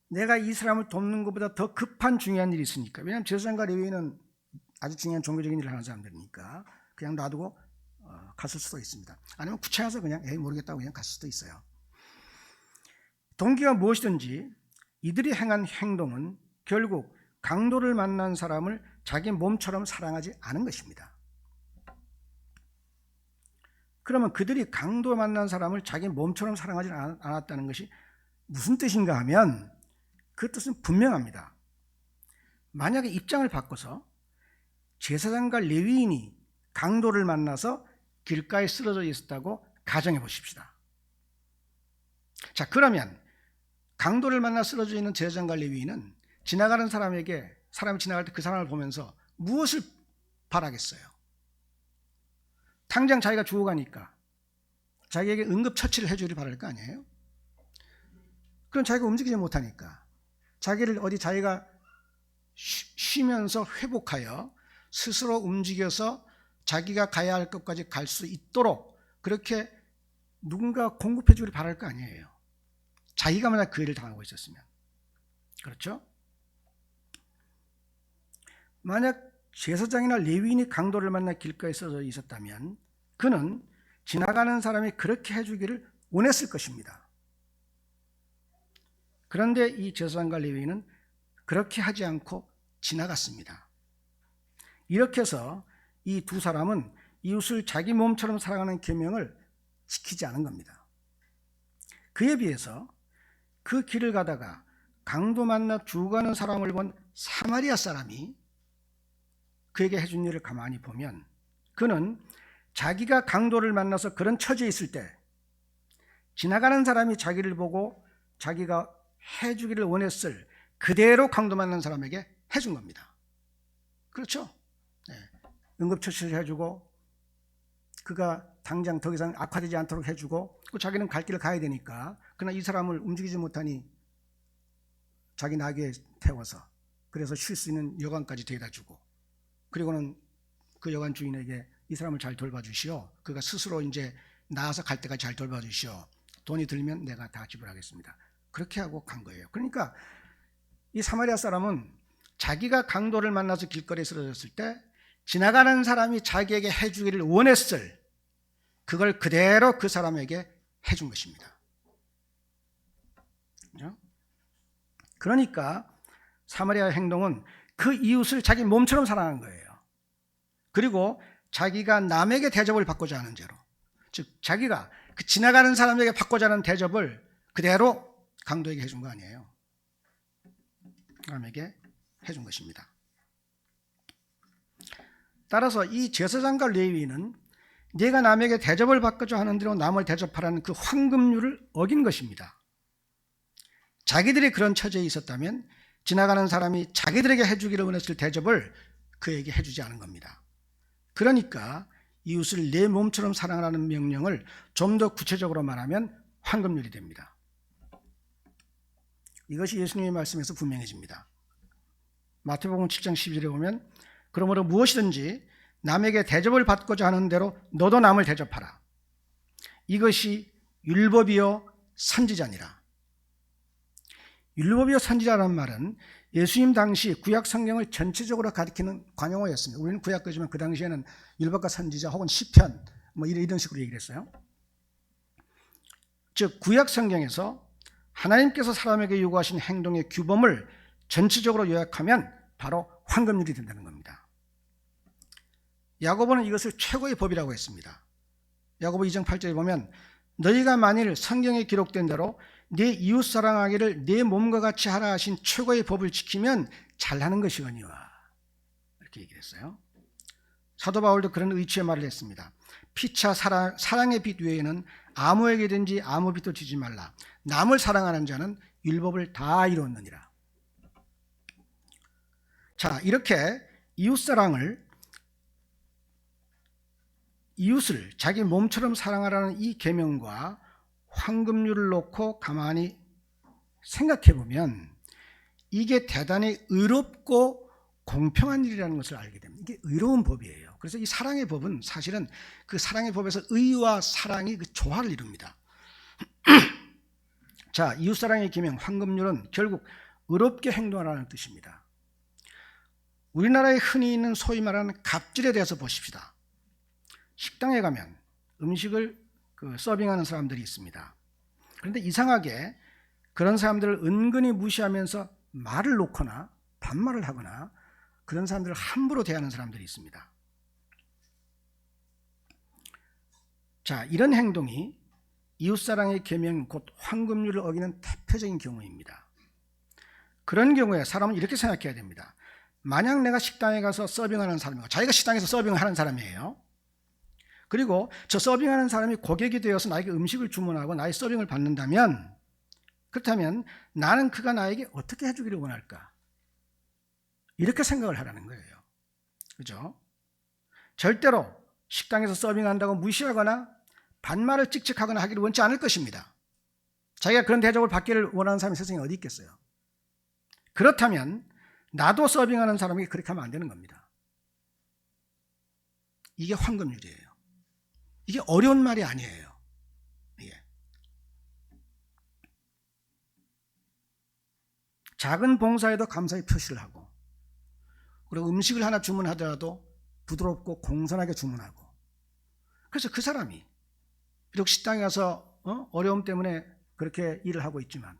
내가 이 사람을 돕는 것보다 더 급한 중요한 일이 있으니까. 왜냐하면 제사장과 레위인은 아주 중요한 종교적인 일을 하는 사람들이니까 그냥 놔두고 갔을 수도 있습니다. 아니면 구차해서 그냥 모르겠다고 그냥 갔을 수도 있어요. 동기가 무엇이든지 이들이 행한 행동은 결국 강도를 만난 사람을 자기 몸처럼 사랑하지 않은 것입니다. 그러면 그들이 강도 만난 사람을 자기 몸처럼 사랑하지 않았다는 것이 무슨 뜻인가 하면 그 뜻은 분명합니다. 만약에 입장을 바꿔서 제사장과 레위인이 강도를 만나서 길가에 쓰러져 있었다고 가정해 보십시다. 자, 그러면 강도를 만나 쓰러져 있는 제사장과 레위인은 지나가는 사람이 지나갈 때 그 사람을 보면서 무엇을 바라겠어요? 당장 자기가 죽어가니까 자기에게 응급처치를 해주기를 바랄 거 아니에요? 그럼 자기가 움직이지 못하니까 자기가 쉬면서 회복하여 스스로 움직여서 자기가 가야 할 것까지 갈 수 있도록 그렇게 누군가 공급해 주기를 바랄 거 아니에요. 자기가 만약 그 일을 당하고 있었으면. 그렇죠? 만약 제사장이나 레위인이 강도를 만나 길가에 쓰러져 있었다면 그는 지나가는 사람이 그렇게 해주기를 원했을 것입니다. 그런데 이 제사장과 레위인은 그렇게 하지 않고 지나갔습니다. 이렇게 해서 이 두 사람은 이웃을 자기 몸처럼 사랑하는 계명을 지키지 않은 겁니다. 그에 비해서 그 길을 가다가 강도 만나 죽어가는 사람을 본 사마리아 사람이 그에게 해준 일을 가만히 보면 그는 자기가 강도를 만나서 그런 처지에 있을 때 지나가는 사람이 자기를 보고 자기가 해주기를 원했을 그대로 강도 만난 사람에게 해준 겁니다. 그렇죠? 네. 응급처치를 해주고 그가 당장 더 이상 악화되지 않도록 해주고 자기는 갈 길을 가야 되니까 그러나 이 사람을 움직이지 못하니 자기 나귀에 태워서 그래서 쉴 수 있는 여관까지 데려다 주고 그리고는 그 여관 주인에게 이 사람을 잘 돌봐주시오. 그가 스스로 이제 나아서 갈 때까지 잘 돌봐주시오. 돈이 들면 내가 다 지불하겠습니다. 그렇게 하고 간 거예요. 그러니까 이 사마리아 사람은 자기가 강도를 만나서 길거리에 쓰러졌을 때 지나가는 사람이 자기에게 해주기를 원했을 그걸 그대로 그 사람에게 해준 것입니다. 그러니까 사마리아의 행동은 그 이웃을 자기 몸처럼 사랑한 거예요. 그리고 자기가 남에게 대접을 받고자 하는 죄로, 즉 자기가 그 지나가는 사람에게 받고자 하는 대접을 그대로 강도에게 해준 거 아니에요. 남에게 해준 것입니다. 따라서 이 제사장과 레위인은 네가 남에게 대접을 받고자 하는 대로 남을 대접하라는 그 황금률을 어긴 것입니다. 자기들이 그런 처지에 있었다면 지나가는 사람이 자기들에게 해주기를 원했을 대접을 그에게 해주지 않은 겁니다. 그러니까 이웃을 내 몸처럼 사랑하라는 명령을 좀 더 구체적으로 말하면 황금률이 됩니다. 이것이 예수님의 말씀에서 분명해집니다. 마태복음 7장 12절에 보면 그러므로 무엇이든지 남에게 대접을 받고자 하는 대로 너도 남을 대접하라. 이것이 율법이요 선지자니라. 율법이요 선지자라는 말은 예수님 당시 구약 성경을 전체적으로 가리키는 관용어였습니다. 우리는 구약 거지만 그 당시에는 율법과 선지자 혹은 시편 뭐 이런 식으로 얘기를 했어요. 즉 구약 성경에서 하나님께서 사람에게 요구하신 행동의 규범을 전체적으로 요약하면 바로 황금률이 된다는 겁니다. 야고보는 이것을 최고의 법이라고 했습니다. 야고보 2장 8절에 보면 너희가 만일 성경에 기록된 대로 네 이웃 사랑하기를 네 몸과 같이 하라 하신 최고의 법을 지키면 잘하는 것이거니와 이렇게 얘기를 했어요. 사도 바울도 그런 의치의 말을 했습니다. 피차 사랑의 빛 외에는 아무에게든지 아무 빛도 지지 말라. 남을 사랑하는 자는 율법을 다 이루었느니라. 자, 이렇게 이웃을 자기 몸처럼 사랑하라는 이 계명과 황금률을 놓고 가만히 생각해 보면 이게 대단히 의롭고 공평한 일이라는 것을 알게 됩니다. 이게 의로운 법이에요. 그래서 이 사랑의 법은 사실은 그 사랑의 법에서 의와 사랑이 그 조화를 이룹니다. 자, 이웃사랑의 계명 황금률은 결국 의롭게 행동하라는 뜻입니다. 우리나라에 흔히 있는 소위 말하는 갑질에 대해서 보십시다. 식당에 가면 음식을 서빙하는 사람들이 있습니다. 그런데 이상하게 그런 사람들을 은근히 무시하면서 말을 놓거나 반말을 하거나 그런 사람들을 함부로 대하는 사람들이 있습니다. 자, 이런 행동이 이웃사랑의 계명 곧 황금률을 어기는 대표적인 경우입니다. 그런 경우에 사람은 이렇게 생각해야 됩니다. 만약 내가 식당에 가서 서빙하는 사람이고 자기가 식당에서 서빙을 하는 사람이에요. 그리고 저 서빙하는 사람이 고객이 되어서 나에게 음식을 주문하고 나의 서빙을 받는다면 그렇다면 나는 그가 나에게 어떻게 해주기를 원할까? 이렇게 생각을 하라는 거예요. 그죠? 절대로 식당에서 서빙한다고 무시하거나 반말을 찍찍하거나 하기를 원치 않을 것입니다. 자기가 그런 대접을 받기를 원하는 사람이 세상에 어디 있겠어요? 그렇다면 나도 서빙하는 사람에게 그렇게 하면 안 되는 겁니다. 이게 황금률이에요. 이게 어려운 말이 아니에요. 예. 작은 봉사에도 감사의 표시를 하고 그리고 음식을 하나 주문하더라도 부드럽고 공손하게 주문하고 그래서 그 사람이 비록 식당에 가서 어려움 때문에 그렇게 일을 하고 있지만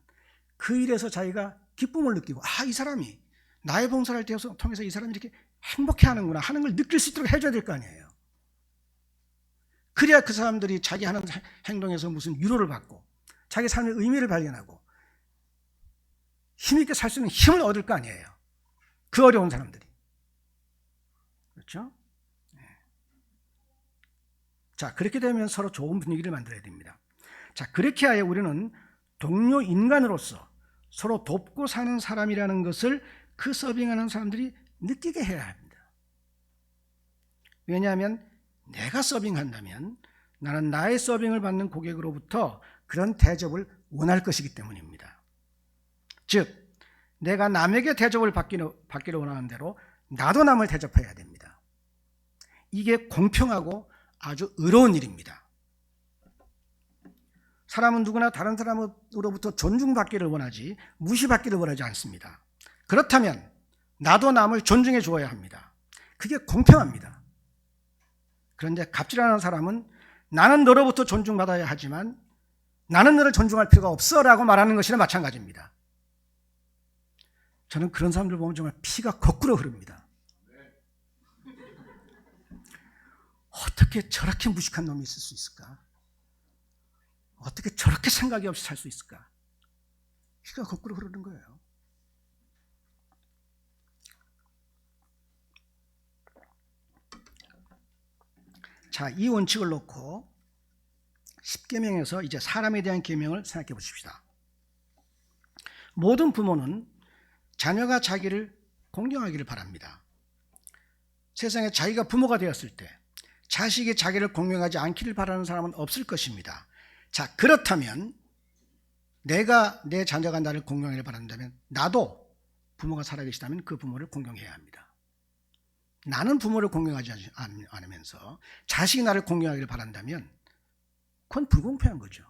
그 일에서 자기가 기쁨을 느끼고 이 사람이 나의 봉사를 통해서 이 사람이 이렇게 행복해하는구나 하는 걸 느낄 수 있도록 해줘야 될 거 아니에요. 그래야 그 사람들이 자기 하는 행동에서 무슨 위로를 받고 자기 삶의 의미를 발견하고 힘있게 살 수 있는 힘을 얻을 거 아니에요. 그 어려운 사람들이. 그렇죠? 자, 그렇게 되면 서로 좋은 분위기를 만들어야 됩니다. 자, 그렇게 하여 우리는 동료 인간으로서 서로 돕고 사는 사람이라는 것을 그 서빙하는 사람들이 느끼게 해야 합니다. 왜냐하면 내가 서빙한다면 나는 나의 서빙을 받는 고객으로부터 그런 대접을 원할 것이기 때문입니다. 즉, 내가 남에게 대접을 받기를 원하는 대로 나도 남을 대접해야 됩니다. 이게 공평하고 아주 의로운 일입니다. 사람은 누구나 다른 사람으로부터 존중받기를 원하지 무시받기를 원하지 않습니다. 그렇다면 나도 남을 존중해 주어야 합니다. 그게 공평합니다. 그런데 갑질하는 사람은 나는 너로부터 존중받아야 하지만 나는 너를 존중할 필요가 없어 라고 말하는 것이나 마찬가지입니다. 저는 그런 사람들 보면 정말 피가 거꾸로 흐릅니다. 어떻게 저렇게 무식한 놈이 있을 수 있을까? 어떻게 저렇게 생각이 없이 살 수 있을까? 피가 거꾸로 흐르는 거예요. 자, 이 원칙을 놓고 10계명에서 이제 사람에 대한 계명을 생각해 보십시다. 모든 부모는 자녀가 자기를 공경하기를 바랍니다. 세상에 자기가 부모가 되었을 때 자식이 자기를 공경하지 않기를 바라는 사람은 없을 것입니다. 자, 그렇다면 내가 내 자녀가 나를 공경하기를 바란다면 나도 부모가 살아계시다면 그 부모를 공경해야 합니다. 나는 부모를 공경하지 않으면서 자식이 나를 공경하기를 바란다면 그건 불공평한 거죠.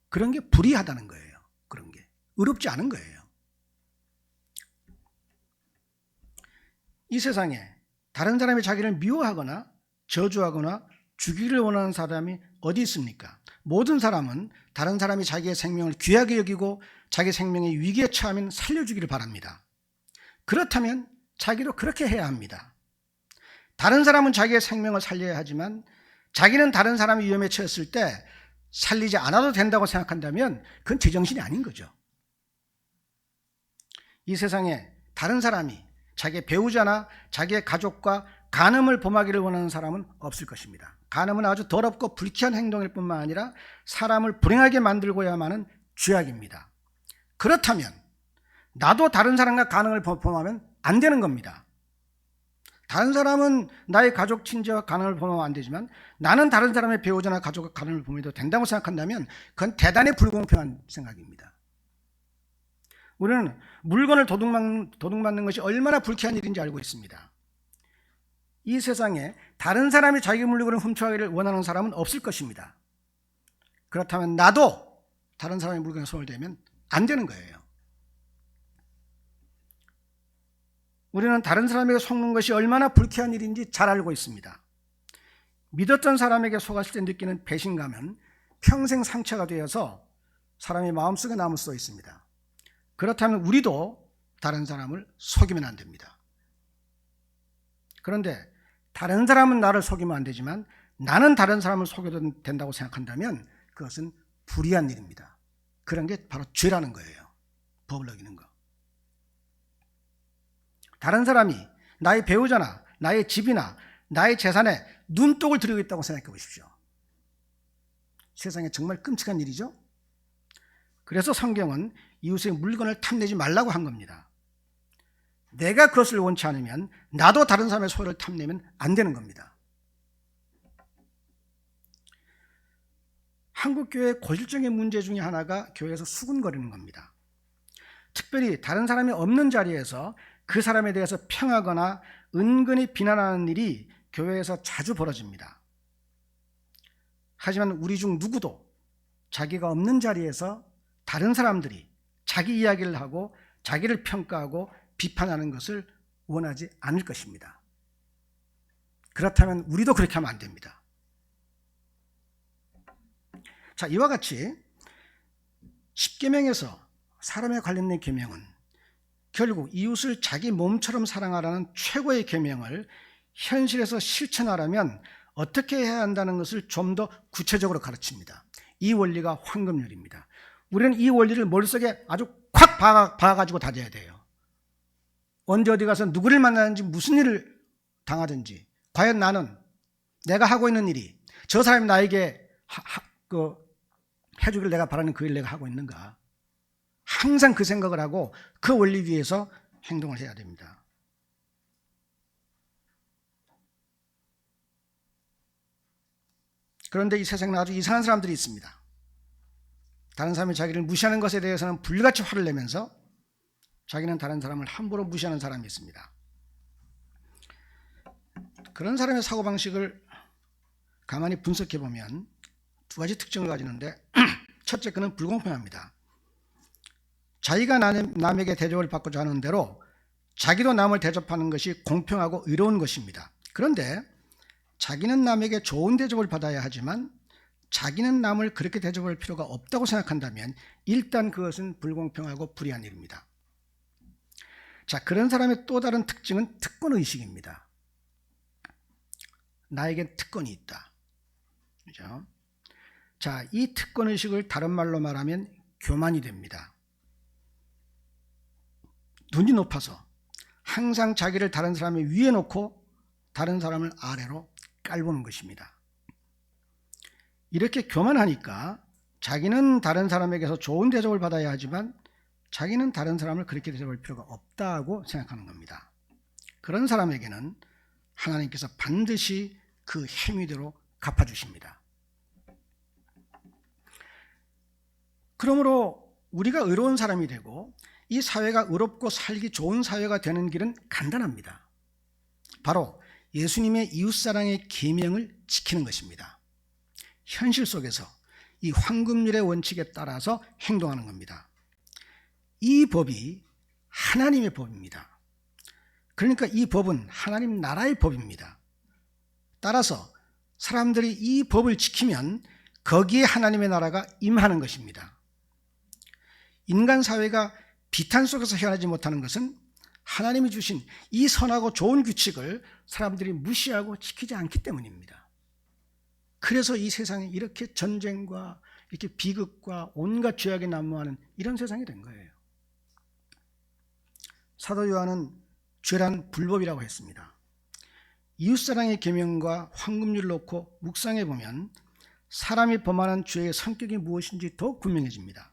그런 게 불의하다는 거예요. 그런 게 의롭지 않은 거예요. 이 세상에 다른 사람이 자기를 미워하거나 저주하거나 죽이기를 원하는 사람이 어디 있습니까? 모든 사람은 다른 사람이 자기의 생명을 귀하게 여기고 자기 생명의 위기에 처하면 살려주기를 바랍니다. 그렇다면 자기도 그렇게 해야 합니다. 다른 사람은 자기의 생명을 살려야 하지만 자기는 다른 사람이 위험에 처했을 때 살리지 않아도 된다고 생각한다면 그건 제정신이 아닌 거죠. 이 세상에 다른 사람이 자기의 배우자나 자기의 가족과 간음을 범하기를 원하는 사람은 없을 것입니다. 간음은 아주 더럽고 불쾌한 행동일 뿐만 아니라 사람을 불행하게 만들고야만은 죄악입니다. 그렇다면 나도 다른 사람과 간음을 범하면 안 되는 겁니다. 다른 사람은 나의 가족, 친지와 간음을 범하면 안 되지만 나는 다른 사람의 배우자나 가족과 간음을 범해도 된다고 생각한다면 그건 대단히 불공평한 생각입니다. 우리는 물건을 도둑맞는 것이 얼마나 불쾌한 일인지 알고 있습니다. 이 세상에 다른 사람이 자기 물건을 훔쳐가기를 원하는 사람은 없을 것입니다. 그렇다면 나도 다른 사람의 물건에 손을 대면 안 되는 거예요. 우리는 다른 사람에게 속는 것이 얼마나 불쾌한 일인지 잘 알고 있습니다. 믿었던 사람에게 속았을 때 느끼는 배신감은 평생 상처가 되어서 사람의 마음속에 남을 수 있습니다. 그렇다면 우리도 다른 사람을 속이면 안 됩니다. 그런데 다른 사람은 나를 속이면 안 되지만 나는 다른 사람을 속여도 된다고 생각한다면 그것은 불의한 일입니다. 그런 게 바로 죄라는 거예요. 법을 어기는 거. 다른 사람이 나의 배우자나 나의 집이나 나의 재산에 눈독을 들이고 있다고 생각해 보십시오. 세상에 정말 끔찍한 일이죠. 그래서 성경은 이웃의 물건을 탐내지 말라고 한 겁니다. 내가 그것을 원치 않으면 나도 다른 사람의 소유를 탐내면 안 되는 겁니다. 한국 교회의 고질적인 문제 중에 하나가 교회에서 수군거리는 겁니다. 특별히 다른 사람이 없는 자리에서 그 사람에 대해서 평하거나 은근히 비난하는 일이 교회에서 자주 벌어집니다. 하지만 우리 중 누구도 자기가 없는 자리에서 다른 사람들이 자기 이야기를 하고 자기를 평가하고 비판하는 것을 원하지 않을 것입니다. 그렇다면 우리도 그렇게 하면 안 됩니다. 자, 이와 같이 10계명에서 사람에 관련된 계명은 결국 이웃을 자기 몸처럼 사랑하라는 최고의 계명을 현실에서 실천하려면 어떻게 해야 한다는 것을 좀 더 구체적으로 가르칩니다. 이 원리가 황금률입니다. 우리는 이 원리를 머릿속에 아주 콱 박아가지고 다져야 돼요. 언제 어디 가서 누구를 만나는지 무슨 일을 당하든지 과연 나는 내가 하고 있는 일이 저 사람이 나에게 해주기를 내가 바라는 그 일을 내가 하고 있는가. 항상 그 생각을 하고 그 원리 위에서 행동을 해야 됩니다. 그런데 이 세상에 아주 이상한 사람들이 있습니다. 다른 사람이 자기를 무시하는 것에 대해서는 불같이 화를 내면서 자기는 다른 사람을 함부로 무시하는 사람이 있습니다. 그런 사람의 사고방식을 가만히 분석해 보면 두 가지 특징을 가지는데 첫째, 그는 불공평합니다. 자기가 남에게 대접을 받고자 하는 대로 자기도 남을 대접하는 것이 공평하고 의로운 것입니다. 그런데 자기는 남에게 좋은 대접을 받아야 하지만 자기는 남을 그렇게 대접할 필요가 없다고 생각한다면 일단 그것은 불공평하고 불의한 일입니다. 자, 그런 사람의 또 다른 특징은 특권의식입니다. 나에겐 특권이 있다. 그죠? 자, 이 특권의식을 다른 말로 말하면 교만이 됩니다. 눈이 높아서 항상 자기를 다른 사람의 위에 놓고 다른 사람을 아래로 깔보는 것입니다. 이렇게 교만하니까 자기는 다른 사람에게서 좋은 대접을 받아야 하지만 자기는 다른 사람을 그렇게 대접할 필요가 없다고 생각하는 겁니다. 그런 사람에게는 하나님께서 반드시 그 행위대로 갚아주십니다. 그러므로 우리가 의로운 사람이 되고 이 사회가 의롭고 살기 좋은 사회가 되는 길은 간단합니다. 바로 예수님의 이웃사랑의 계명을 지키는 것입니다. 현실 속에서 이 황금률의 원칙에 따라서 행동하는 겁니다. 이 법이 하나님의 법입니다. 그러니까 이 법은 하나님 나라의 법입니다. 따라서 사람들이 이 법을 지키면 거기에 하나님의 나라가 임하는 것입니다. 인간 사회가 비탄 속에서 헤어나지 못하는 것은 하나님이 주신 이 선하고 좋은 규칙을 사람들이 무시하고 지키지 않기 때문입니다. 그래서 이 세상에 이렇게 전쟁과 이렇게 비극과 온갖 죄악이 난무하는 이런 세상이 된 거예요. 사도 요한은 죄란 불법이라고 했습니다. 이웃사랑의 계명과 황금률을 놓고 묵상해 보면 사람이 범하는 죄의 성격이 무엇인지 더욱 분명해집니다.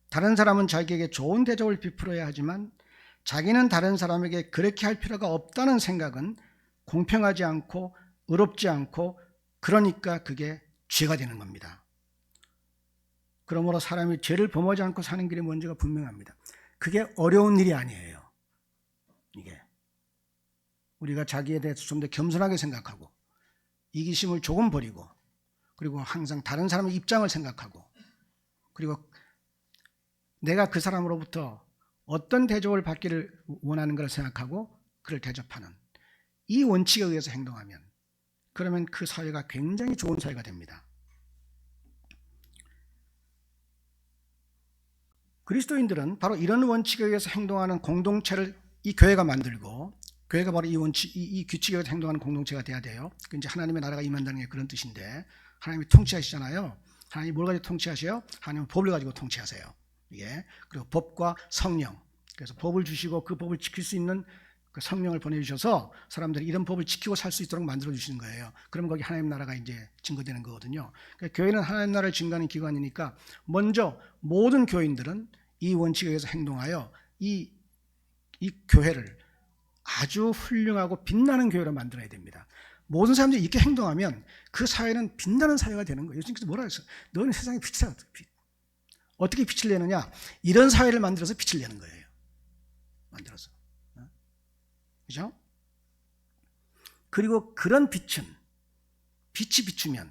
다른 사람은 자기에게 좋은 대접을 베풀어야 하지만 자기는 다른 사람에게 그렇게 할 필요가 없다는 생각은 공평하지 않고 의롭지 않고 그러니까 그게 죄가 되는 겁니다. 그러므로 사람이 죄를 범하지 않고 사는 길이 뭔지가 분명합니다. 그게 어려운 일이 아니에요. 이게 우리가 자기에 대해서 좀 더 겸손하게 생각하고 이기심을 조금 버리고 그리고 항상 다른 사람의 입장을 생각하고 그리고 내가 그 사람으로부터 어떤 대접을 받기를 원하는 걸 생각하고 그를 대접하는 이 원칙에 의해서 행동하면 그러면 그 사회가 굉장히 좋은 사회가 됩니다. 그리스도인들은 바로 이런 원칙에 의해서 행동하는 공동체를 이 교회가 만들고 교회가 바로 이 원칙, 이 규칙에 의해서 행동하는 공동체가 돼야 돼요. 그 이제 하나님의 나라가 임한다는 게 그런 뜻인데 하나님이 통치하시잖아요. 하나님이 뭘 가지고 통치하세요? 하나님은 법을 가지고 통치하세요. 예. 그리고 법과 성령. 그래서 법을 주시고 그 법을 지킬 수 있는 그 성령을 보내주셔서 사람들이 이런 법을 지키고 살 수 있도록 만들어 주시는 거예요. 그럼 거기 하나님 나라가 이제 증거되는 거거든요. 그러니까 교회는 하나님 나라를 증거하는 기관이니까 먼저 모든 교인들은 이 원칙에 의해서 행동하여 이 교회를 아주 훌륭하고 빛나는 교회로 만들어야 됩니다. 모든 사람들이 이렇게 행동하면 그 사회는 빛나는 사회가 되는 거예요. 예수님께서 뭐라 했어요? 너는 세상에 빛이다. 어떻게 빛을 내느냐? 이런 사회를 만들어서 빛을 내는 거예요. 만들어서. 그죠? 그리고 그런 빛은 빛이 비추면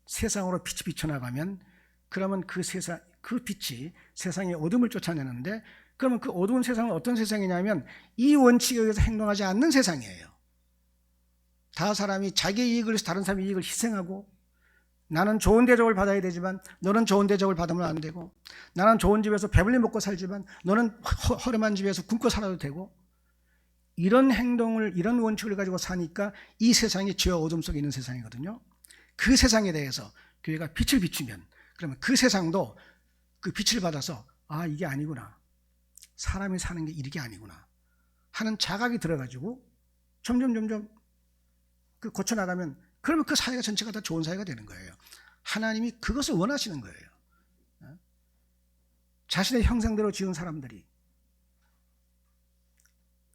세상으로 빛이 비춰나가면 그러면 그 세상 그 빛이 세상의 어둠을 쫓아내는데 그러면 그 어두운 세상은 어떤 세상이냐면 이 원칙에 의해서 행동하지 않는 세상이에요. 다 사람이 자기의 이익을 위해서 다른 사람의 이익을 희생하고 나는 좋은 대접을 받아야 되지만 너는 좋은 대접을 받으면 안 되고 나는 좋은 집에서 배불리 먹고 살지만 너는 허름한 집에서 굶고 살아도 되고 이런 행동을 이런 원칙을 가지고 사니까 이 세상이 죄와 어둠 속에 있는 세상이거든요. 그 세상에 대해서 교회가 빛을 비추면 그러면 그 세상도 그 빛을 받아서 아 이게 아니구나. 사람이 사는 게 이게 아니구나 하는 자각이 들어가지고 점점 그 고쳐나가면 그러면 그 사회가 전체가 다 좋은 사회가 되는 거예요. 하나님이 그것을 원하시는 거예요. 자신의 형상대로 지은 사람들이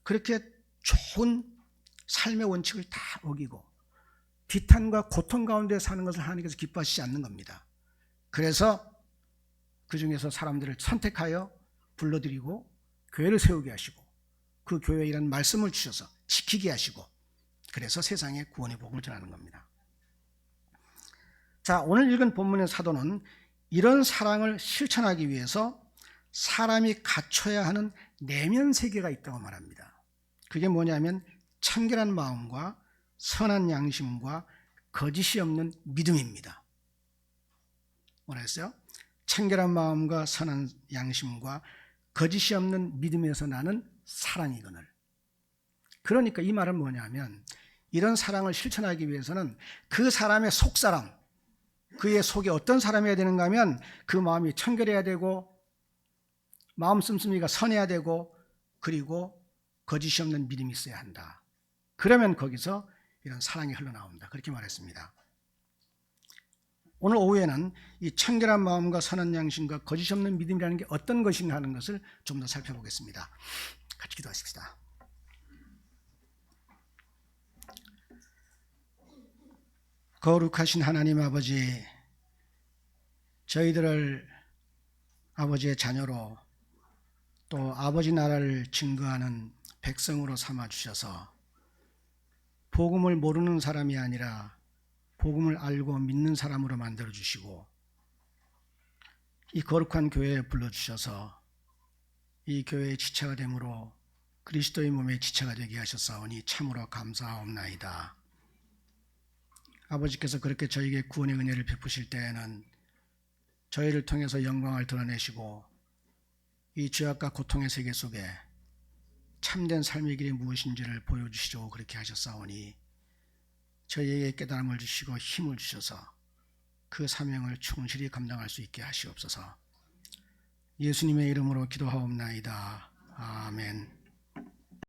그렇게 좋은 삶의 원칙을 다 어기고 비탄과 고통 가운데 사는 것을 하나님께서 기뻐하시지 않는 겁니다. 그래서 그 중에서 사람들을 선택하여 불러들이고 교회를 세우게 하시고 그 교회에 이런 말씀을 주셔서 지키게 하시고 그래서 세상에 구원의 복음을 전하는 겁니다. 자, 오늘 읽은 본문의 사도는 이런 사랑을 실천하기 위해서 사람이 갖춰야 하는 내면 세계가 있다고 말합니다. 그게 뭐냐면 청결한 마음과 선한 양심과 거짓이 없는 믿음입니다. 뭐라 했어요? 청결한 마음과 선한 양심과 거짓이 없는 믿음에서 나는 사랑이거늘. 그러니까 이 말은 뭐냐면 이런 사랑을 실천하기 위해서는 그 사람의 속사람, 그의 속에 어떤 사람이어야 되는가 하면 그 마음이 청결해야 되고 마음 씀씀이가 선해야 되고 그리고 거짓이 없는 믿음이 있어야 한다. 그러면 거기서 이런 사랑이 흘러나온다. 그렇게 말했습니다. 오늘 오후에는 이 청결한 마음과 선한 양심과 거짓이 없는 믿음이라는 게 어떤 것인가 하는 것을 좀 더 살펴보겠습니다. 같이 기도하십시다. 거룩하신 하나님 아버지, 저희들을 아버지의 자녀로 또 아버지 나라를 증거하는 백성으로 삼아주셔서 복음을 모르는 사람이 아니라 복음을 알고 믿는 사람으로 만들어주시고 이 거룩한 교회에 불러주셔서 이 교회의 지체가 되므로 그리스도의 몸의 지체가 되게 하셨사오니 참으로 감사하옵나이다. 아버지께서 그렇게 저에게 구원의 은혜를 베푸실 때에는 저희를 통해서 영광을 드러내시고 이 죄악과 고통의 세계 속에 참된 삶의 길이 무엇인지를 보여주시려고 그렇게 하셨사오니 저희에게 깨달음을 주시고 힘을 주셔서 그 사명을 충실히 감당할 수 있게 하시옵소서. 예수님의 이름으로 기도하옵나이다. 아멘.